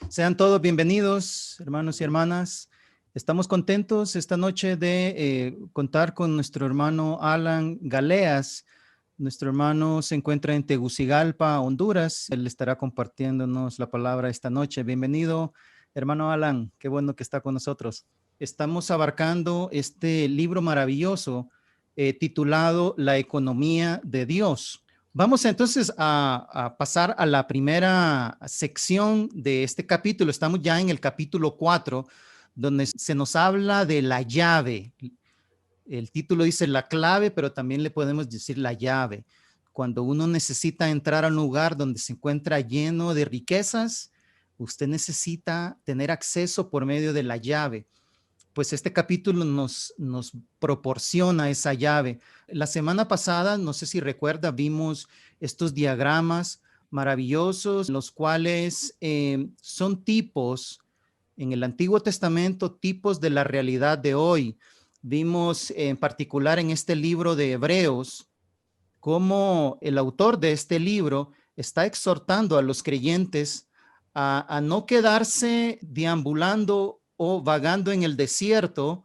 Sean todos bienvenidos, hermanos y hermanas. Estamos contentos esta noche de contar con nuestro hermano Alan Galeas. Nuestro hermano se encuentra en Tegucigalpa, Honduras. Él estará compartiéndonos la palabra esta noche. Bienvenido, hermano Alan. Qué bueno que está con nosotros. Estamos abarcando este libro maravilloso titulado La economía de Dios. Vamos entonces a pasar a la primera sección de este capítulo. Estamos ya en el capítulo 4, donde se nos habla de la llave. El título dice la clave, pero también le podemos decir la llave. Cuando uno necesita entrar a un lugar donde se encuentra lleno de riquezas, usted necesita tener acceso por medio de la llave. Pues este capítulo nos proporciona esa llave. La semana pasada, no sé si recuerda, vimos estos diagramas maravillosos, los cuales son tipos en el Antiguo Testamento, tipos de la realidad de hoy. Vimos en particular en este libro de Hebreos, cómo el autor de este libro está exhortando a los creyentes a no quedarse deambulando o vagando en el desierto,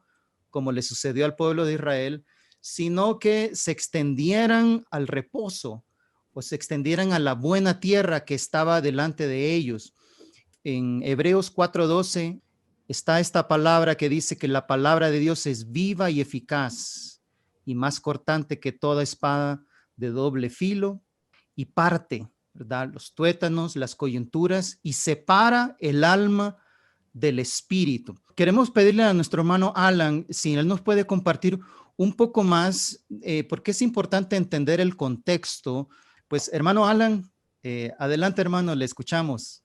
como le sucedió al pueblo de Israel, sino que se extendieran al reposo o se extendieran a la buena tierra que estaba delante de ellos. En Hebreos 4:12 está esta palabra que dice que la palabra de Dios es viva y eficaz y más cortante que toda espada de doble filo y parte, ¿verdad? Los tuétanos, las coyunturas y separa el alma del espíritu. Queremos pedirle a nuestro hermano Alan si él nos puede compartir un poco más, porque es importante entender el contexto. Pues hermano Alan, adelante hermano, le escuchamos.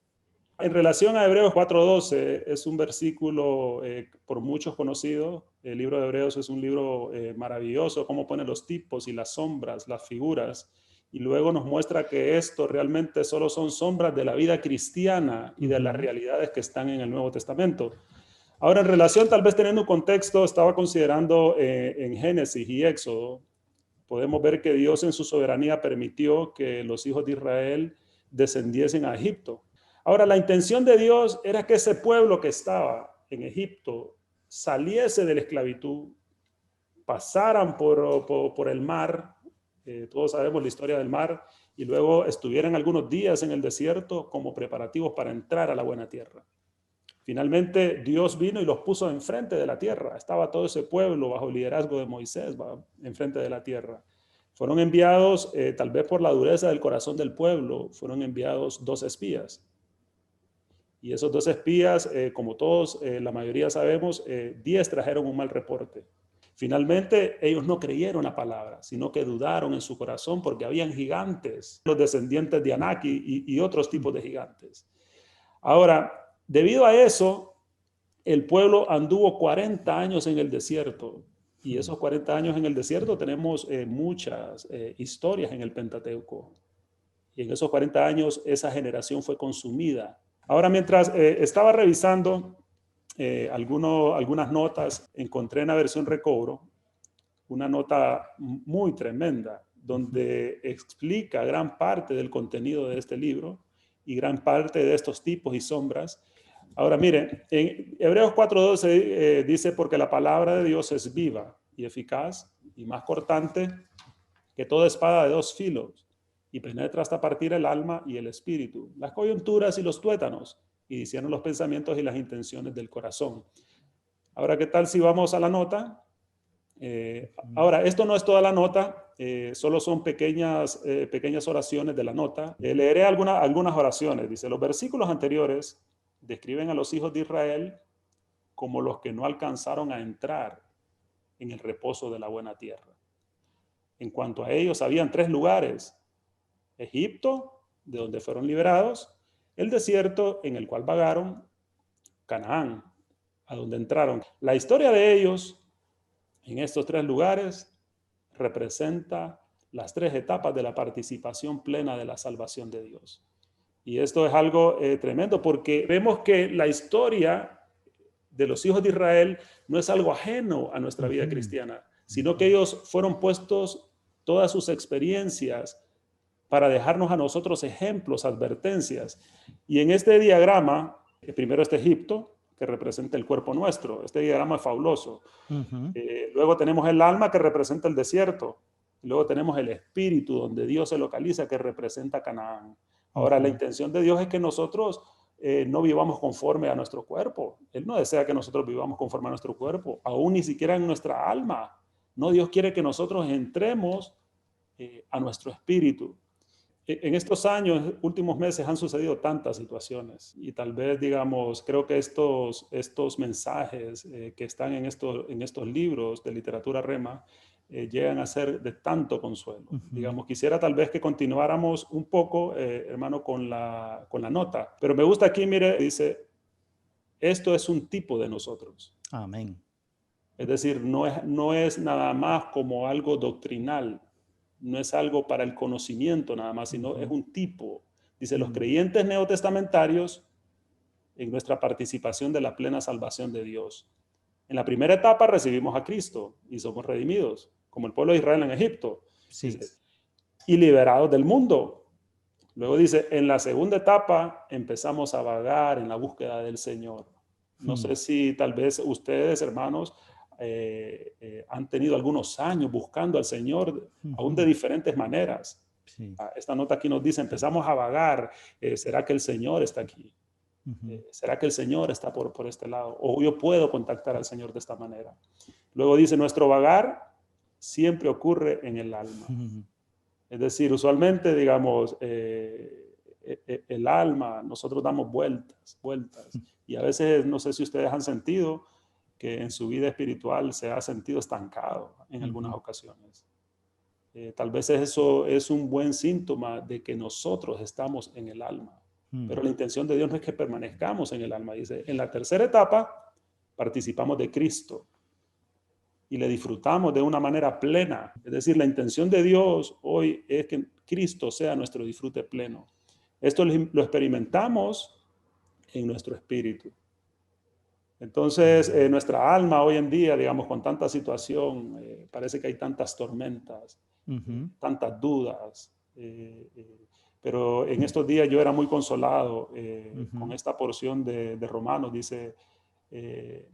En relación a Hebreos 4:12, es un versículo por muchos conocido. El libro de Hebreos es un libro maravilloso, cómo pone los tipos y las sombras, las figuras, y luego nos muestra que esto realmente solo son sombras de la vida cristiana y de las realidades que están en el Nuevo Testamento. Ahora, en relación, tal vez teniendo un contexto, estaba considerando en Génesis y Éxodo, podemos ver que Dios en su soberanía permitió que los hijos de Israel descendiesen a Egipto. Ahora, la intención de Dios era que ese pueblo que estaba en Egipto saliese de la esclavitud, pasaran por el mar, todos sabemos la historia del mar, y luego estuvieran algunos días en el desierto como preparativos para entrar a la buena tierra. Finalmente, Dios vino y los puso enfrente de la tierra. Estaba todo ese pueblo bajo el liderazgo de Moisés, enfrente de la tierra. Fueron enviados, tal vez por la dureza del corazón del pueblo, fueron enviados 2 espías. Y esos 2 espías, como todos, la mayoría sabemos, 10 trajeron un mal reporte. Finalmente, ellos no creyeron la palabra, sino que dudaron en su corazón porque habían gigantes, los descendientes de Anak y otros tipos de gigantes. Ahora, debido a eso, el pueblo anduvo 40 años en el desierto. Y esos 40 años en el desierto tenemos muchas historias en el Pentateuco. Y en esos 40 años esa generación fue consumida. Ahora, mientras estaba revisando algunas notas, encontré en la versión Recobro una nota muy tremenda donde explica gran parte del contenido de este libro y gran parte de estos tipos y sombras. Ahora, miren, en Hebreos 4:12 dice, porque la palabra de Dios es viva y eficaz y más cortante que toda espada de 2 filos y penetra hasta partir el alma y el espíritu, las coyunturas y los tuétanos, y discierne los pensamientos y las intenciones del corazón. Ahora, ¿qué tal si vamos a la nota? Ahora, esto no es toda la nota, solo son pequeñas oraciones de la nota. Leeré algunas oraciones. Dice, los versículos anteriores describen a los hijos de Israel como los que no alcanzaron a entrar en el reposo de la buena tierra. En cuanto a ellos, habían 3 lugares: Egipto, de donde fueron liberados; el desierto en el cual vagaron; Canaán, a donde entraron. La historia de ellos en estos 3 lugares representa las 3 etapas de la participación plena de la salvación de Dios. Y esto es algo tremendo, porque vemos que la historia de los hijos de Israel no es algo ajeno a nuestra vida cristiana, sino que ellos fueron puestos, todas sus experiencias, para dejarnos a nosotros ejemplos, advertencias. Y en este diagrama Primero está Egipto, que representa el cuerpo nuestro. Este diagrama es fabuloso. Ujú. Luego tenemos el alma, que representa el desierto. Luego tenemos el espíritu, donde Dios se localiza, que representa Canaán. Ahora, la Ujú. intención de Dios es que nosotros no vivamos conforme a nuestro cuerpo. Él no desea que nosotros vivamos conforme a nuestro cuerpo, aún ni siquiera en nuestra alma. No, Dios quiere que nosotros entremos a nuestro espíritu. En estos años, últimos meses, han sucedido tantas situaciones y tal vez, digamos, creo que estos mensajes que están en estos libros de literatura Rema llegan a ser de tanto consuelo. Ujú. Digamos, quisiera tal vez que continuáramos un poco, hermano, con la nota, pero me gusta aquí, mire, dice, esto es un tipo de nosotros. Amén. Es decir, no es nada más como algo doctrinal, no es algo para el conocimiento nada más, sino es Ujú. un tipo. Dice, los Mm. creyentes neotestamentarios en nuestra participación de la plena salvación de Dios. En la primera etapa recibimos a Cristo y somos redimidos, como el pueblo de Israel en Egipto. Sí. Dice, y liberados del mundo. Luego dice, en la segunda etapa empezamos a vagar en la búsqueda del Señor. No Mm. sé si tal vez ustedes, hermanos, han tenido algunos años buscando al Señor, aún de Ujú. diferentes maneras. Sí. Esta nota aquí nos dice, empezamos a vagar, ¿será que el Señor está aquí? Ujú. ¿Será que el Señor está por este lado? ¿O yo puedo contactar al Señor de esta manera? Luego dice, nuestro vagar siempre ocurre en el alma. Ujú. Es decir, usualmente, digamos, el alma, nosotros damos vueltas, vueltas. Y a veces, no sé si ustedes han sentido que en su vida espiritual se ha sentido estancado en algunas Ujú. ocasiones. Tal vez eso es un buen síntoma de que nosotros estamos en el alma. Mm. Pero la intención de Dios no es que permanezcamos en el alma. Dice, en la tercera etapa participamos de Cristo y le disfrutamos de una manera plena. Es decir, la intención de Dios hoy es que Cristo sea nuestro disfrute pleno. Esto lo experimentamos en nuestro espíritu. Entonces, nuestra alma hoy en día, digamos, con tanta situación, parece que hay tantas tormentas, Ujú. tantas dudas, pero en estos días yo era muy consolado con Ujú. esta porción de Romanos, dice,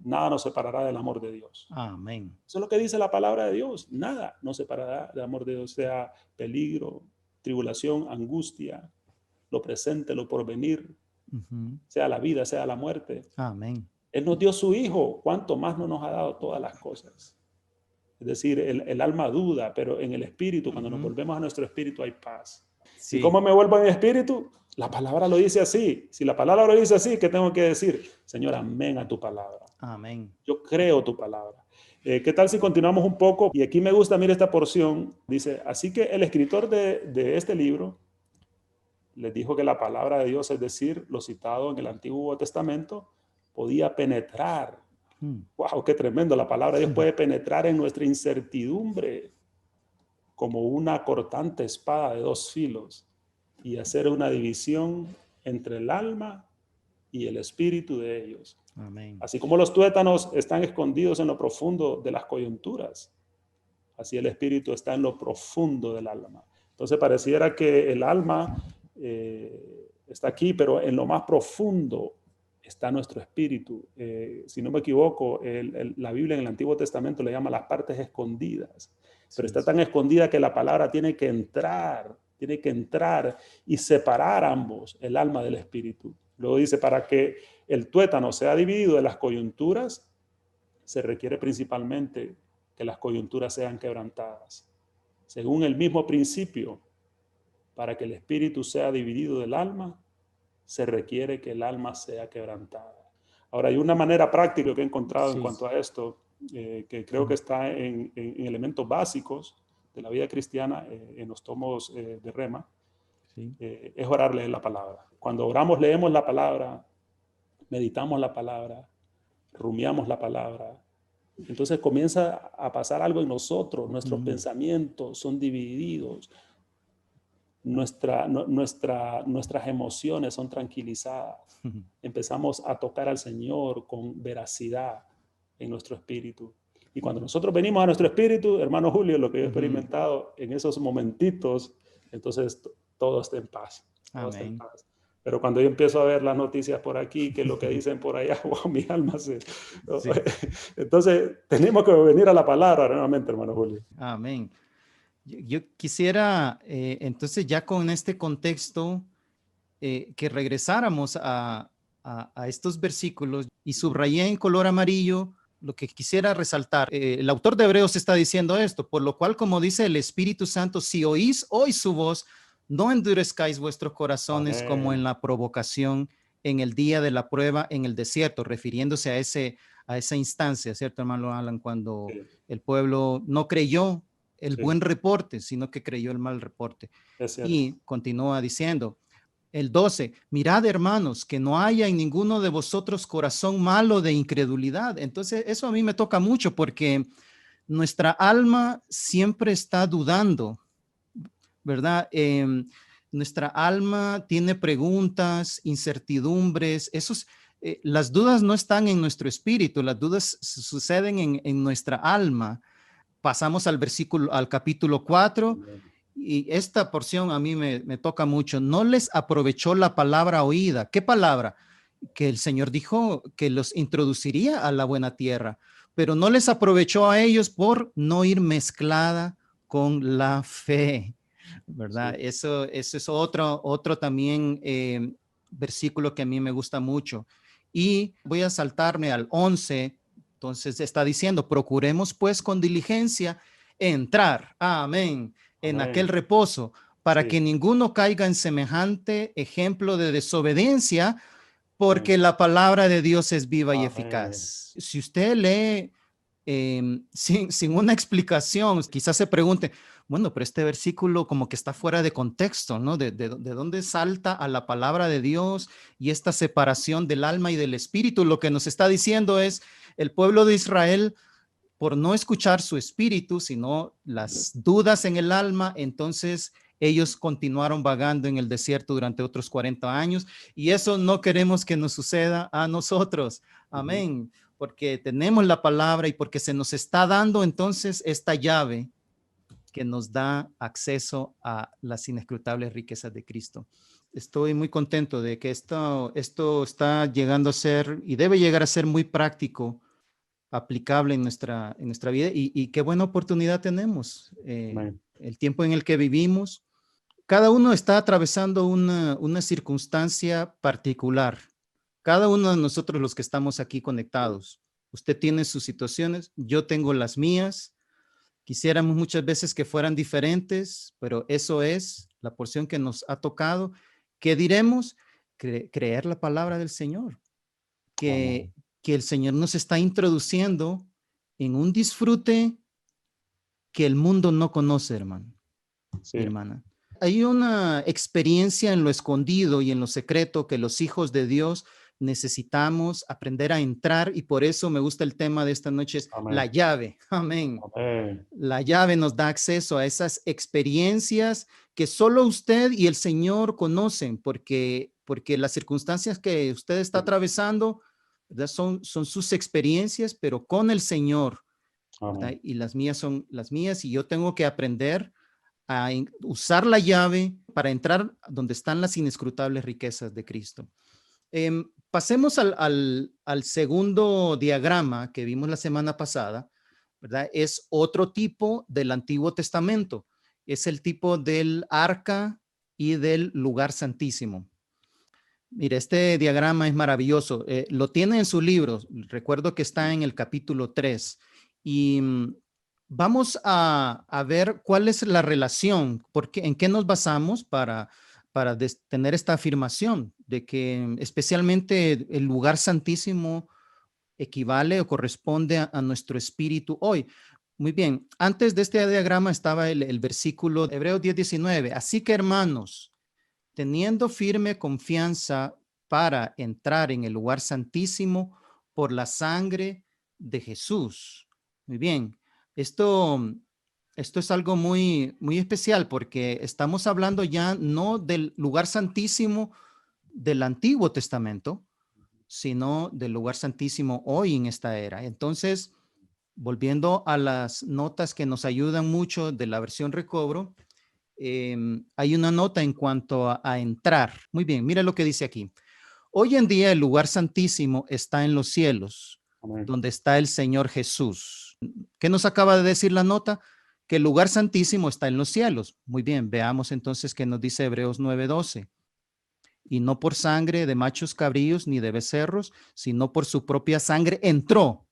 nada nos separará del amor de Dios. Amén. Eso es lo que dice la palabra de Dios. Nada nos separará del amor de Dios, sea peligro, tribulación, angustia, lo presente, lo porvenir, Ujú. sea la vida, sea la muerte. Amén. Él nos dio su Hijo, ¿cuánto más no nos ha dado todas las cosas? Es decir, el alma duda, pero en el espíritu, cuando nos Ujú. volvemos a nuestro espíritu, hay paz. ¿Y Sí. cómo me vuelvo en espíritu? La palabra lo dice así. Si la palabra lo dice así, ¿qué tengo que decir? Señor, amén a tu palabra. Amén. Yo creo tu palabra. ¿Qué tal si continuamos un poco? Y aquí me gusta, mira esta porción. Dice, así que el escritor de este libro les dijo que la palabra de Dios, es decir, lo citado en el Antiguo Testamento, podía penetrar. Mm. ¡Wow! ¡Qué tremendo! La palabra de Dios puede penetrar en nuestra incertidumbre como una cortante espada de dos filos y hacer una división entre el alma y el espíritu de ellos. Amén. Así como los tuétanos están escondidos en lo profundo de las coyunturas, así el espíritu está en lo profundo del alma. Entonces pareciera que el alma está aquí, pero en lo más profundo está nuestro espíritu. Si no me equivoco, la Biblia en el Antiguo Testamento le llama las partes escondidas, pero Sí. está tan escondida que la palabra tiene que entrar y separar ambos, el alma del espíritu. Luego dice, para que el tuétano sea dividido de las coyunturas, se requiere principalmente que las coyunturas sean quebrantadas. Según el mismo principio, para que el espíritu sea dividido del alma, se requiere que el alma sea quebrantada. Ahora, hay una manera práctica que he encontrado en Sí. cuanto a esto, que creo que está en elementos básicos de la vida cristiana, en los tomos de Rema, Sí. es orar, leer la palabra. Cuando oramos, leemos la palabra, meditamos la palabra, rumiamos la palabra, entonces comienza a pasar algo en nosotros, nuestros Mm. pensamientos son divididos, nuestras emociones son tranquilizadas, empezamos a tocar al Señor con veracidad en nuestro espíritu. Y cuando nosotros venimos a nuestro espíritu, hermano Julio, lo que yo he Ujú. experimentado en esos momentitos, entonces todo está en paz, todo está en Amén. paz. Pero cuando yo empiezo a ver las noticias por aquí, que lo que dicen por allá, wow, mi alma se... Sí. Entonces, tenemos que venir a la palabra nuevamente, hermano Julio. Amén. Yo quisiera, entonces, ya con este contexto, que regresáramos a estos versículos y subrayé en color amarillo lo que quisiera resaltar. El autor de Hebreos está diciendo esto, por lo cual, como dice el Espíritu Santo, si oís hoy su voz, no endurezcáis vuestros corazones como en Amén. la provocación en el día de la prueba en el desierto, refiriéndose a esa instancia, ¿cierto, hermano Alan? Cuando Sí, el pueblo no creyó el sí, buen reporte, sino que creyó el mal reporte. es cierto. Y continúa diciendo, el 12, mirad hermanos, que no haya en ninguno de vosotros corazón malo de incredulidad. Entonces, eso a mí me toca mucho porque nuestra alma siempre está dudando, ¿verdad? Nuestra alma tiene preguntas, incertidumbres, las dudas no están en nuestro espíritu, las dudas suceden en nuestra alma. Pasamos al capítulo 4. Amén. Y esta porción a mí me toca mucho. No les aprovechó la palabra oída. ¿Qué palabra? Que el Señor dijo que los introduciría a la buena tierra, pero no les aprovechó a ellos por no ir mezclada con la fe, ¿verdad? Sí, Eso es otro también versículo que a mí me gusta mucho. Y voy a saltarme al 11. Entonces está diciendo, procuremos pues con diligencia entrar, amén, en aquel amén. reposo, para Sí, que ninguno caiga en semejante ejemplo de desobediencia, amén. porque la palabra de Dios es viva y Amén. eficaz. Si usted lee sin una explicación, quizás se pregunte, bueno, pero este versículo como que está fuera de contexto, ¿no? De dónde salta a la palabra de Dios y esta separación del alma y del espíritu. Lo que nos está diciendo es el pueblo de Israel, por no escuchar su espíritu, sino las dudas en el alma, entonces ellos continuaron vagando en el desierto durante otros 40 años y eso no queremos que nos suceda a nosotros. Ujú. Amén. Porque tenemos la palabra y porque se nos está dando entonces esta llave que nos da acceso a las inescrutables riquezas de Cristo. Estoy muy contento de que esto está llegando a ser y debe llegar a ser muy práctico, aplicable en nuestra vida y qué buena oportunidad tenemos. Amén. El tiempo en el que vivimos, cada uno está atravesando una circunstancia particular. Cada uno de nosotros los que estamos aquí conectados. Usted tiene sus situaciones, yo tengo las mías. Quisiéramos muchas veces que fueran diferentes, pero eso es la porción que nos ha tocado. ¿Qué diremos? Creer la palabra del Señor, que, Amén. que el Señor nos está introduciendo en un disfrute que el mundo no conoce, hermano y Sí, hermana. Hay una experiencia en lo escondido y en lo secreto que los hijos de Dios necesitamos aprender a entrar y por eso me gusta el tema de esta noche, es la amén. llave. Amén. Amén. La llave nos da acceso a esas experiencias que solo usted y el Señor conocen, porque las circunstancias que usted está Sí, atravesando, ¿verdad? Son sus experiencias, pero con el Señor, ¿verdad? amén. Y las mías son las mías y yo tengo que aprender a usar la llave para entrar donde están las inescrutables riquezas de Cristo. Pasemos al segundo diagrama que vimos la semana pasada, ¿verdad? Es otro tipo del Antiguo Testamento. Es el tipo del arca y del lugar santísimo. Mire, este diagrama es maravilloso. Lo tiene en su libro. Recuerdo que está en el capítulo 3. Y vamos a ver cuál es la relación, en qué nos basamos para tener esta afirmación de que especialmente el lugar santísimo equivale o corresponde a nuestro espíritu hoy. Muy bien, antes de este diagrama estaba el versículo de Hebreos 10:19. Así que hermanos, teniendo firme confianza para entrar en el lugar santísimo por la sangre de Jesús. Muy bien, esto, esto es algo muy especial porque estamos hablando ya no del lugar santísimo del Antiguo Testamento, sino del lugar santísimo hoy en esta era. Entonces, volviendo a las notas que nos ayudan mucho de la versión Recobro, hay una nota en cuanto a entrar. Muy bien, mira lo que dice aquí. Hoy en día el lugar santísimo está en los cielos, Amén. donde está el Señor Jesús. ¿Qué nos acaba de decir la nota? Que el lugar santísimo está en los cielos. Muy bien, veamos entonces qué nos dice Hebreos 9:12. Y no por sangre de machos cabríos ni de becerros, sino por su propia sangre entró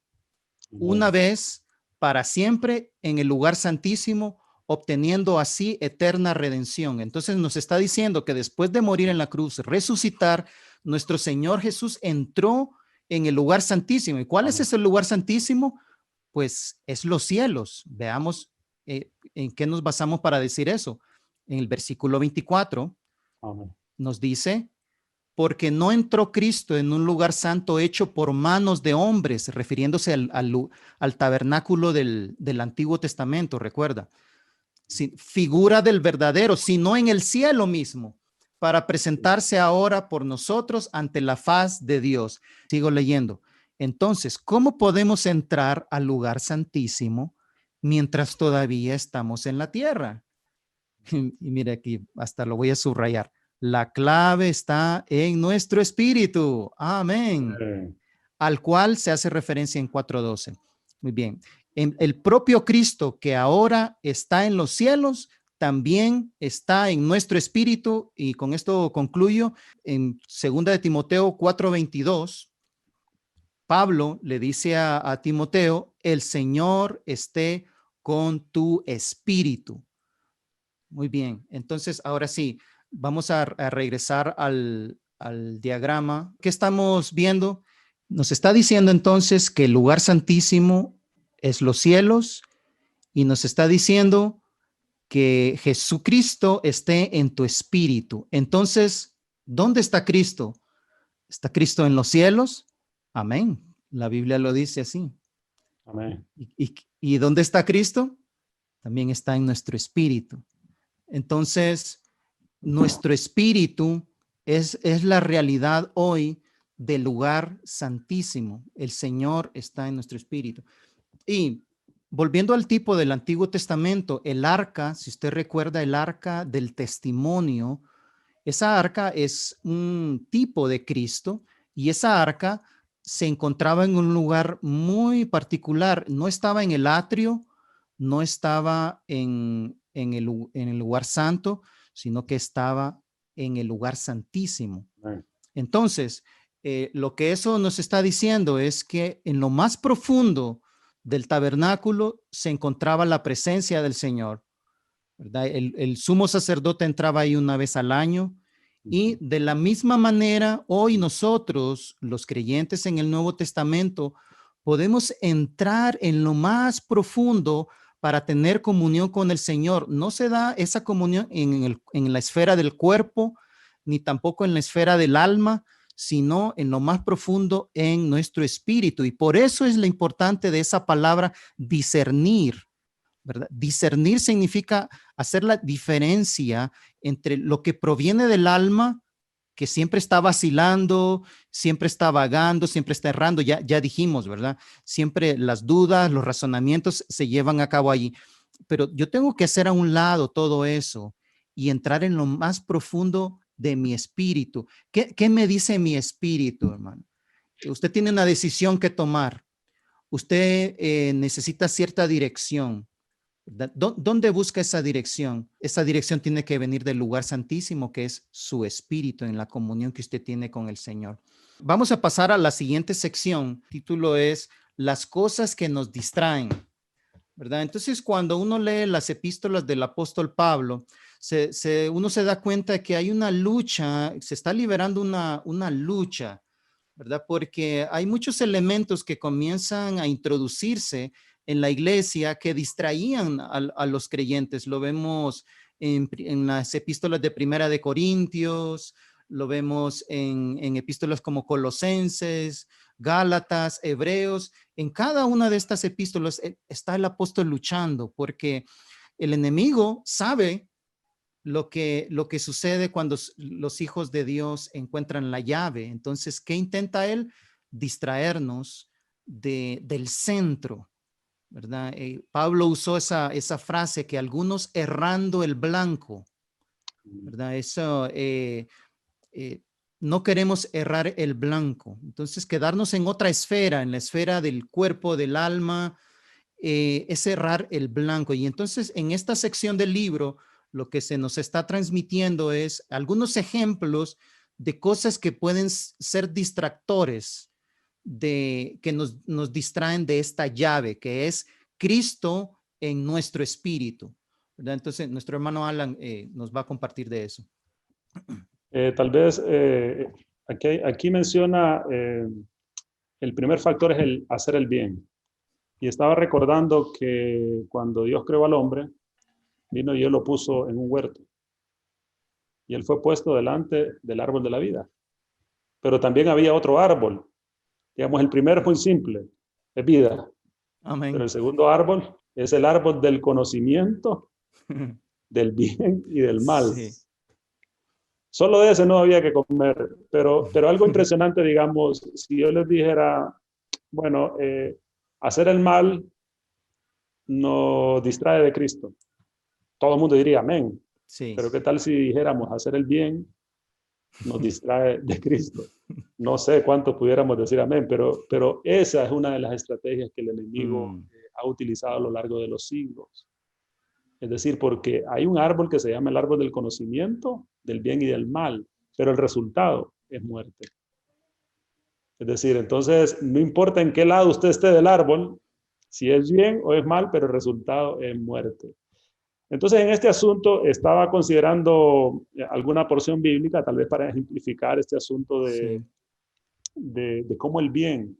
una Amén. vez para siempre en el lugar santísimo, obteniendo así eterna redención. Entonces nos está diciendo que después de morir en la cruz, resucitar, nuestro Señor Jesús entró en el lugar santísimo. ¿Y cuál es Amén. ese lugar santísimo? Pues es los cielos. Veamos en qué nos basamos para decir eso. En el versículo 24 Amén. nos dice, porque no entró Cristo en un lugar santo hecho por manos de hombres, refiriéndose al tabernáculo del Antiguo Testamento, recuerda, figura del verdadero, sino en el cielo mismo, para presentarse ahora por nosotros ante la faz de Dios. Sigo leyendo. Entonces, ¿cómo podemos entrar al lugar santísimo mientras todavía estamos en la tierra? Y mire aquí, hasta lo voy a subrayar. La clave está en nuestro espíritu. Amén. Amén. Al cual se hace referencia en 4:12. Muy bien. El propio Cristo que ahora está en los cielos también está en nuestro espíritu, y con esto concluyo. En 2 Timoteo 4:22, Pablo le dice a Timoteo, el Señor esté con tu espíritu. Muy bien, entonces ahora sí, vamos a regresar al diagrama. ¿Qué estamos viendo? Nos está diciendo entonces que el lugar santísimo es los cielos, y nos está diciendo que Jesucristo esté en tu espíritu. Entonces, ¿dónde está Cristo? ¿Está Cristo en los cielos? Amén. La Biblia lo dice así. Amén. ¿Y dónde está Cristo? También está en nuestro espíritu. Entonces, nuestro espíritu es la realidad hoy del lugar santísimo. El Señor está en nuestro espíritu. Y volviendo al tipo del Antiguo Testamento, el arca, si usted recuerda, el arca del testimonio, esa arca es un tipo de Cristo, y esa arca se encontraba en un lugar muy particular. No estaba en el atrio, no estaba en el lugar santo, sino que estaba en el lugar santísimo. Amén. Entonces, lo que eso nos está diciendo es que en lo más profundo del tabernáculo se encontraba la presencia del Señor, ¿verdad? El sumo sacerdote entraba ahí una vez al año, y de la misma manera hoy nosotros, los creyentes en el Nuevo Testamento, podemos entrar en lo más profundo para tener comunión con el Señor. No se da esa comunión en la esfera del cuerpo, ni tampoco en la esfera del alma, sino en lo más profundo en nuestro espíritu. Y por eso es lo importante de esa palabra discernir, ¿verdad? Discernir significa hacer la diferencia entre lo que proviene del alma, que siempre está vacilando, siempre está vagando, siempre está errando, ya dijimos, ¿verdad? Siempre las dudas, los razonamientos se llevan a cabo allí. Pero yo tengo que hacer a un lado todo eso y entrar en lo más profundo de mi espíritu. ¿Qué me dice mi espíritu, hermano? Usted tiene una decisión que tomar. Usted necesita cierta dirección. ¿Dónde busca esa dirección? Esa dirección tiene que venir del lugar santísimo, que es su espíritu, en la comunión que usted tiene con el Señor. Vamos a pasar a la siguiente sección. El título es Las cosas que nos distraen, ¿verdad? Entonces, cuando uno lee las epístolas del apóstol Pablo, uno se da cuenta de que hay una lucha, se está liberando una lucha, ¿verdad? Porque hay muchos elementos que comienzan a introducirse en la iglesia que distraían a los creyentes. Lo vemos en las epístolas de Primera de Corintios, lo vemos en epístolas como Colosenses, Gálatas, Hebreos. En cada una de estas epístolas está el apóstol luchando, porque el enemigo sabe lo que sucede cuando los hijos de Dios encuentran la llave. Entonces, ¿qué intenta él? Distraernos del centro, ¿verdad? Pablo usó esa frase que algunos errando el blanco, ¿verdad? Eso, no queremos errar el blanco. Entonces, quedarnos en otra esfera, en la esfera del cuerpo, del alma, es errar el blanco. Y entonces, en esta sección del libro, lo que se nos está transmitiendo es algunos ejemplos de cosas que pueden ser distractores, que nos distraen de esta llave, que es Cristo en nuestro espíritu, ¿verdad? Entonces, nuestro hermano Alan nos va a compartir de eso. Tal vez aquí menciona el primer factor es el hacer el bien. Y estaba recordando que cuando Dios creó al hombre, vino y él lo puso en un huerto. Y él fue puesto delante del árbol de la vida. Pero también había otro árbol. Digamos, el primero es muy simple, es vida. Amén. Pero el segundo árbol es el árbol del conocimiento, del bien y del mal. Sí. Solo de ese no había que comer. Pero algo impresionante, digamos, si yo les dijera, bueno, hacer el mal nos distrae de Cristo. Todo el mundo diría amén. Sí. Pero ¿qué tal si dijéramos hacer el bien nos distrae de Cristo? No sé cuánto pudiéramos decir amén, pero esa es una de las estrategias que el enemigo ha utilizado a lo largo de los siglos. Es decir, porque hay un árbol que se llama el árbol del conocimiento, del bien y del mal, pero el resultado es muerte. Es decir, entonces no importa en qué lado usted esté del árbol, si es bien o es mal, pero el resultado es muerte. Entonces, en este asunto estaba considerando alguna porción bíblica, tal vez para ejemplificar este asunto Sí. de cómo el bien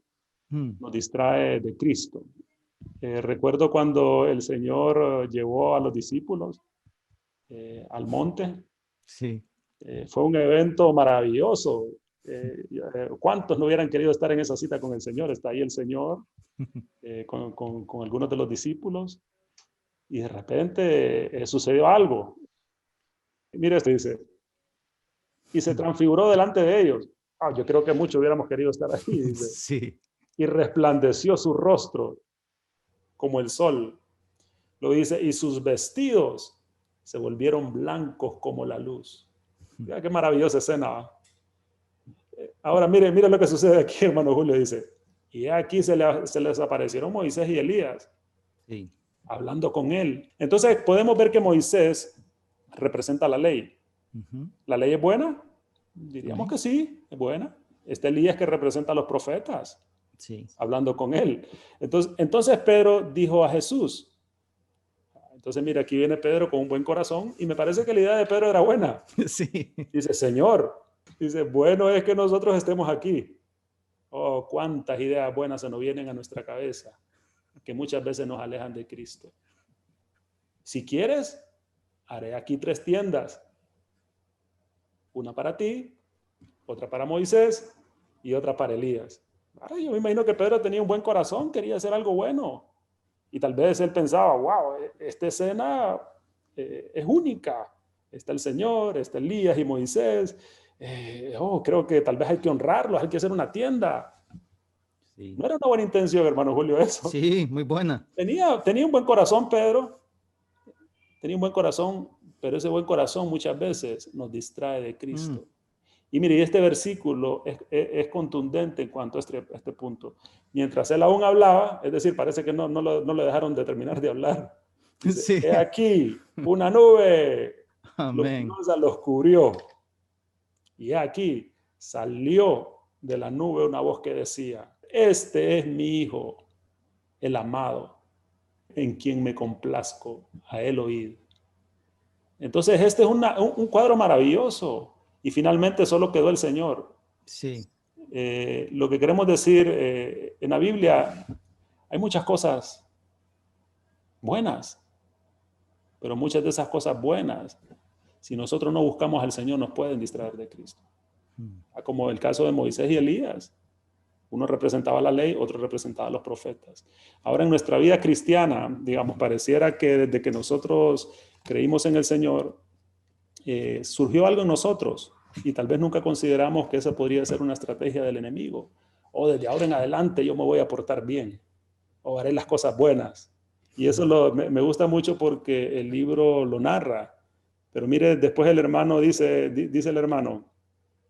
nos distrae de Cristo. Recuerdo cuando el Señor llevó a los discípulos al monte. Sí. Fue un evento maravilloso. ¿Cuántos no hubieran querido estar en esa cita con el Señor? Está ahí el Señor con algunos de los discípulos. Y de repente sucedió algo. Mira esto, dice, y se transfiguró delante de ellos. Yo creo que muchos hubiéramos querido estar ahí, dice. Sí. Y resplandeció su rostro como el sol. Lo dice, y sus vestidos se volvieron blancos como la luz. Mira qué maravillosa escena. Ahora, mire lo que sucede aquí, hermano Julio, dice. Y aquí se les aparecieron Moisés y Elías. Sí. Hablando con él. Entonces podemos ver que Moisés representa la ley. ¿La ley es buena? Diríamos que sí, es buena. Este Elías que representa a los profetas, Sí. hablando con él. Entonces Pedro dijo a Jesús. Entonces mira, aquí viene Pedro con un buen corazón y me parece que la idea de Pedro era buena. Sí. Dice, Señor, dice, bueno es que nosotros estemos aquí. Oh, cuántas ideas buenas se nos vienen a nuestra cabeza, que muchas veces nos alejan de Cristo. Si quieres, haré aquí 3 tiendas. Una para ti, otra para Moisés y otra para Elías. Ahora, yo me imagino que Pedro tenía un buen corazón, quería hacer algo bueno. Y tal vez él pensaba, wow, esta escena es única. Está el Señor, está Elías y Moisés. Creo que tal vez hay que honrarlos, hay que hacer una tienda. Sí. No era una buena intención, hermano Julio, eso. Sí, muy buena. Tenía un buen corazón, Pedro. Tenía un buen corazón, pero ese buen corazón muchas veces nos distrae de Cristo. Y mire, este versículo es contundente en cuanto a este punto. Mientras él aún hablaba, es decir, parece que no le dejaron de terminar de hablar. Dice, Sí. he aquí, una nube Amén. los cubrió. Y he aquí, salió de la nube una voz que decía, este es mi hijo, el amado, en quien me complazco, a él oíd. Entonces este es un cuadro maravilloso. Y finalmente solo quedó el Señor. Sí. Lo que queremos decir, en la Biblia hay muchas cosas buenas, pero muchas de esas cosas buenas, si nosotros no buscamos al Señor, nos pueden distraer de Cristo. Como el caso de Moisés y Elías. Uno representaba la ley, otro representaba a los profetas. Ahora en nuestra vida cristiana, digamos, pareciera que desde que nosotros creímos en el Señor, surgió algo en nosotros y tal vez nunca consideramos que esa podría ser una estrategia del enemigo. O desde ahora en adelante yo me voy a portar bien. o haré las cosas buenas. Y eso me gusta mucho porque el libro lo narra. Pero mire, después el hermano dice el hermano,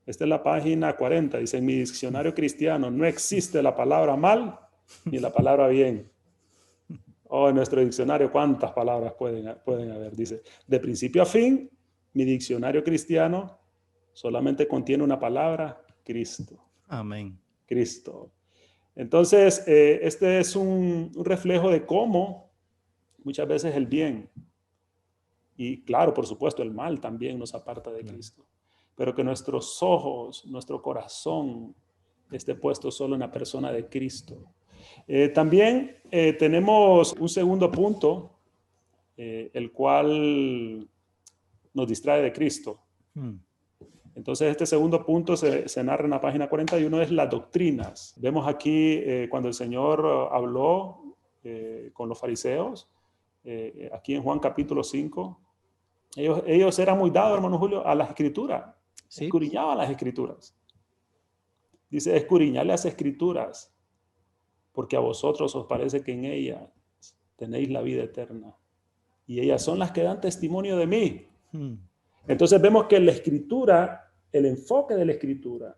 esta es la página 40, dice, en mi diccionario cristiano no existe la palabra mal ni la palabra bien. Oh, en nuestro diccionario, ¿cuántas palabras pueden haber? Dice, de principio a fin, mi diccionario cristiano solamente contiene una palabra, Cristo. Amén. Cristo. Entonces, este es un reflejo de cómo muchas veces el bien, y claro, por supuesto, el mal también nos aparta de Cristo, pero que nuestros ojos, nuestro corazón esté puesto solo en la persona de Cristo. También tenemos un segundo punto, el cual nos distrae de Cristo. Entonces, este segundo punto se narra en la página 41, es las doctrinas. Vemos aquí cuando el Señor habló con los fariseos, aquí en Juan capítulo 5, ellos eran muy dados, hermano Julio, a las escrituras. Sí. Escudriñaban las escrituras. Dice, escudriñad las escrituras, porque a vosotros os parece que en ellas tenéis la vida eterna. Y ellas son las que dan testimonio de mí. Entonces vemos que la escritura, el enfoque de la escritura,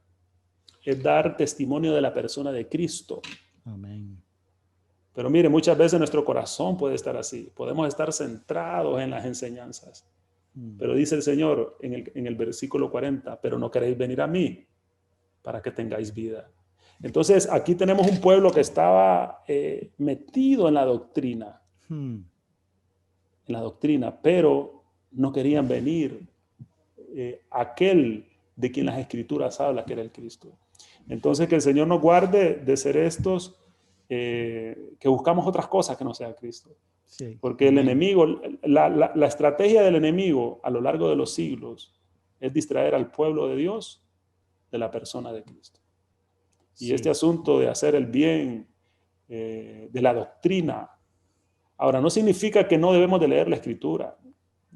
es dar testimonio de la persona de Cristo. Amén. Pero mire, muchas veces nuestro corazón puede estar así. Podemos estar centrados en las enseñanzas. Pero dice el Señor en el versículo 40, pero no queréis venir a mí para que tengáis vida. Entonces aquí tenemos un pueblo que estaba metido en la doctrina. En la doctrina, pero no querían venir aquel de quien las escrituras habla, que era el Cristo. Entonces que el Señor nos guarde de ser estos que buscamos otras cosas que no sea Cristo. Sí. Porque el enemigo, la estrategia del enemigo a lo largo de los siglos es distraer al pueblo de Dios de la persona de Cristo. Y este asunto de hacer el bien, de la doctrina, ahora no significa que no debemos de leer la Escritura,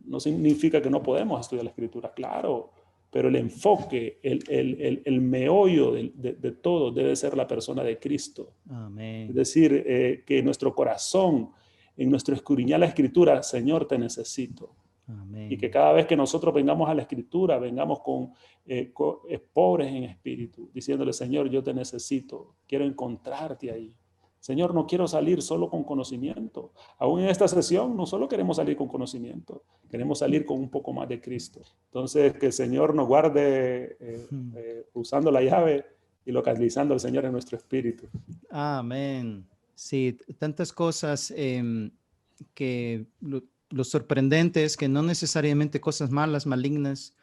no significa que no podemos estudiar la Escritura, claro, pero el enfoque, el meollo de todo debe ser la persona de Cristo. Amén. Es decir, que nuestro corazón, en nuestro escudriñar la Escritura, Señor, te necesito. Amén. Y que cada vez que nosotros vengamos a la Escritura, vengamos con pobres en espíritu, diciéndole, Señor, yo te necesito, quiero encontrarte ahí. Señor, no quiero salir solo con conocimiento. Aún en esta sesión no solo queremos salir con conocimiento, queremos salir con un poco más de Cristo. Entonces, que el Señor nos guarde usando la llave y localizando al Señor en nuestro espíritu. Amén. Sí, tantas cosas que lo sorprendente es que no necesariamente cosas malas, malignas,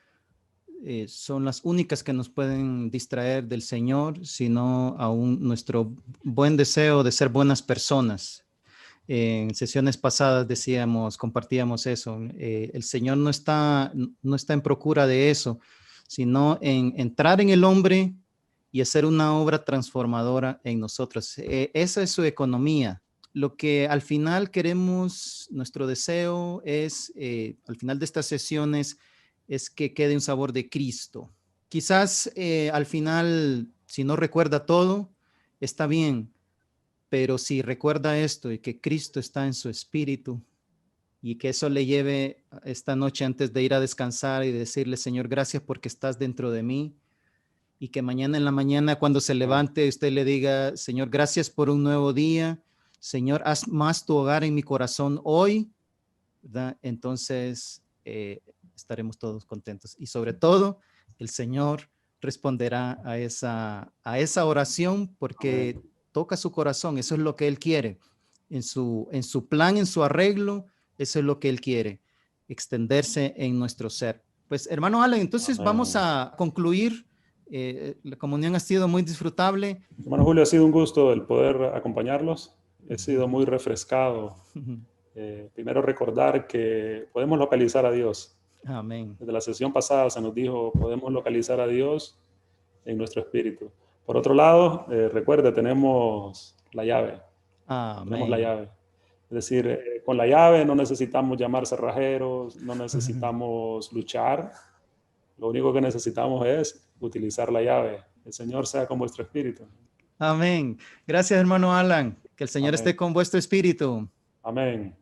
son las únicas que nos pueden distraer del Señor, sino aún nuestro buen deseo de ser buenas personas. En sesiones pasadas compartíamos eso. El Señor no está en procura de eso, sino en entrar en el hombre y hacer una obra transformadora en nosotros. Esa es su economía. Lo que al final queremos, nuestro deseo es, al final de estas sesiones, es que quede un sabor de Cristo. Quizás al final, si no recuerda todo, está bien, pero si recuerda esto y que Cristo está en su espíritu y que eso le lleve esta noche antes de ir a descansar y decirle, Señor, gracias porque estás dentro de mí, y que mañana en la mañana cuando se levante usted le diga, Señor, gracias por un nuevo día, Señor, haz más tu hogar en mi corazón hoy, ¿verdad? Entonces estaremos todos contentos y sobre todo el Señor responderá a esa oración porque toca su corazón, eso es lo que Él quiere, en su plan, en su arreglo, eso es lo que Él quiere, extenderse en nuestro ser. Pues hermano Alan, entonces vamos a concluir. La comunión ha sido muy disfrutable. Hermano Julio, ha sido un gusto el poder acompañarlos. He sido muy refrescado. Primero recordar que podemos localizar a Dios. Amén. Desde la sesión pasada se nos dijo, podemos localizar a Dios en nuestro espíritu. Por otro lado, recuerde, tenemos la llave. Amén. Tenemos la llave. Es decir, con la llave no necesitamos llamar cerrajeros, no necesitamos luchar. Lo único que necesitamos es utilizar la llave. El Señor sea con vuestro espíritu. Amén. Gracias, hermano Alan. Que el Señor Amén. esté con vuestro espíritu. Amén.